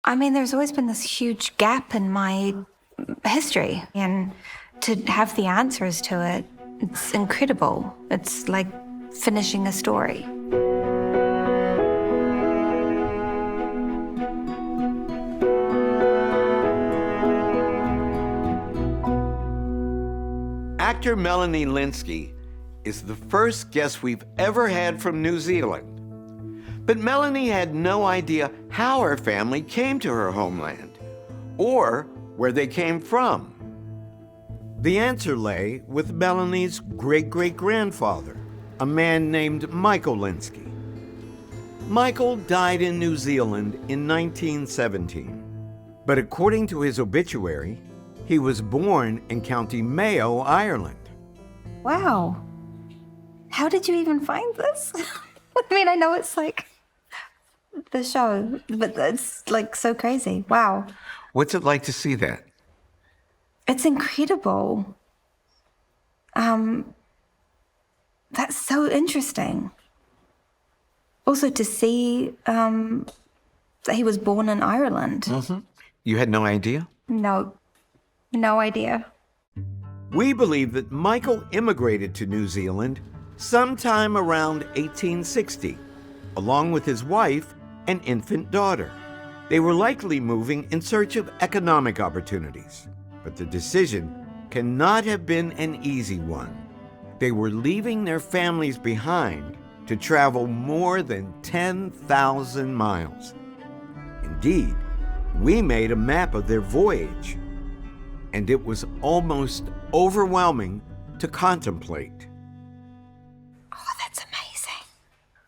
I mean, there's always been this huge gap in my history, and to have the answers to it, it's incredible. It's like finishing a story. Actor Melanie Lynskey is the first guest we've ever had from New Zealand. But Melanie had no idea how her family came to her homeland or where they came from. The answer lay with Melanie's great-great-grandfather, a man named Michael Lynskey. Michael died in New Zealand in 1917, but according to his obituary, he was born in County Mayo, Ireland. Wow. How did you even find this? I mean, I know it's like the show, but it's like so crazy. Wow. What's it like to see that? It's incredible. That's so interesting. Also to see that he was born in Ireland. Mm-hmm. You had no idea? No idea. We believe that Michael immigrated to New Zealand sometime around 1860, along with his wife and infant daughter. They were likely moving in search of economic opportunities, but the decision cannot have been an easy one. They were leaving their families behind to travel more than 10,000 miles. Indeed, we made a map of their voyage, and it was almost overwhelming to contemplate. Oh, that's amazing.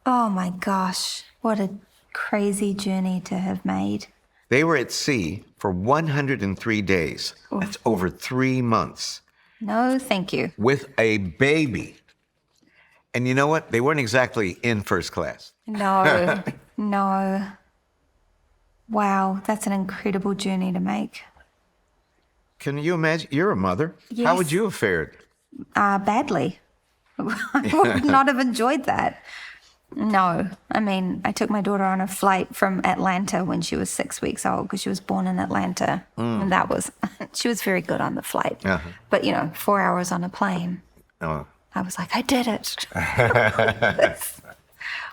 Oh my gosh, what a crazy journey to have made. They were at sea for 103 days. Oof. That's over 3 months. No, thank you. With a baby. And you know what? They weren't exactly in first class. No. Wow, that's an incredible journey to make. Can you imagine? You're a mother. Yes. How would you have fared? Badly. I would not have enjoyed that. No. I mean, I took my daughter on a flight from Atlanta when she was 6 weeks old because she was born in Atlanta. And that was, she was very good on the flight. Uh-huh. But, 4 hours on a plane. Oh. I was like, I did it.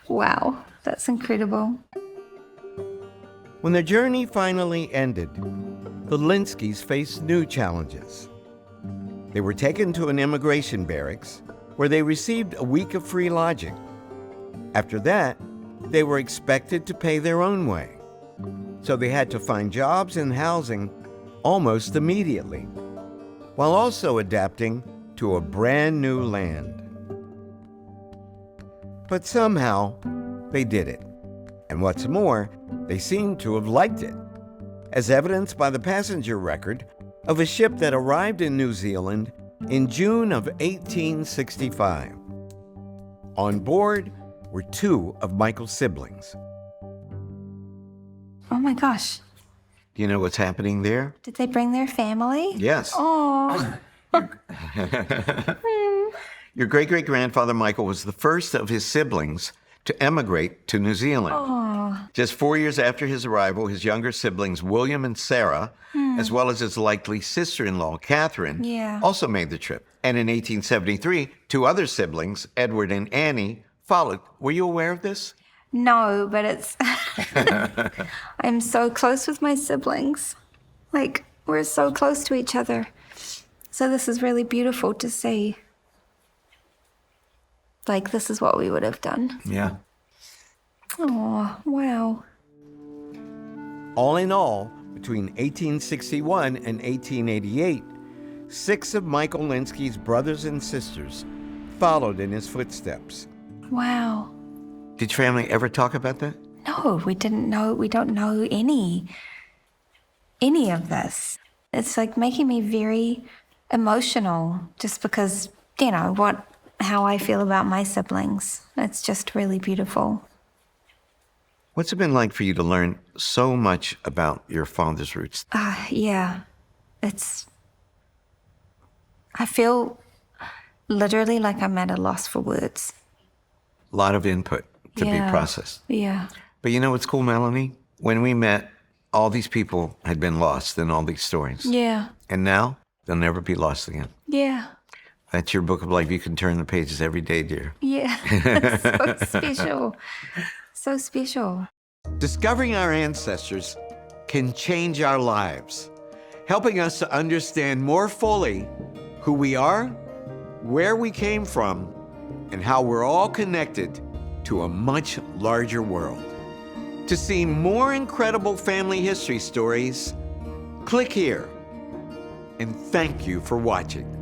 Wow, that's incredible. When the journey finally ended, the Lynskeys faced new challenges. They were taken to an immigration barracks where they received a week of free lodging. After that, they were expected to pay their own way. So they had to find jobs and housing almost immediately, while also adapting to a brand new land. But somehow, they did it. And what's more, they seemed to have liked it, as evidenced by the passenger record of a ship that arrived in New Zealand in June of 1865. On board were 2 of Michael's siblings. Oh my gosh. Do you know what's happening there? Did they bring their family? Yes. Oh. Your great-great-grandfather Michael was the first of his siblings to emigrate to New Zealand. Oh. Just 4 years after his arrival, his younger siblings, William and Sarah, as well as his likely sister-in-law, Catherine, also made the trip. And in 1873, 2 other siblings, Edward and Annie, followed. Were you aware of this? No, but it's... I'm so close with my siblings. Like, we're so close to each other. So this is really beautiful to see. Like, this is what we would have done. Yeah. Oh, wow. All in all, between 1861 and 1888, 6 of Michael Lynskey's brothers and sisters followed in his footsteps. Wow. Did your family ever talk about that? No, we didn't know. We don't know any of this. It's like making me very emotional just because, how I feel about my siblings. It's just really beautiful. What's it been like for you to learn so much about your father's roots? Yeah. I feel literally like I'm at a loss for words. A lot of input to be processed. Yeah. But you know what's cool, Melanie? When we met all these people had been lost in all these stories. Yeah. And now they'll never be lost again. Yeah. That's your book of life. You can turn the pages every day, dear. Yeah. So special. So special. Discovering our ancestors can change our lives, helping us to understand more fully who we are, where we came from, and how we're all connected to a much larger world. To see more incredible family history stories, click here. And thank you for watching.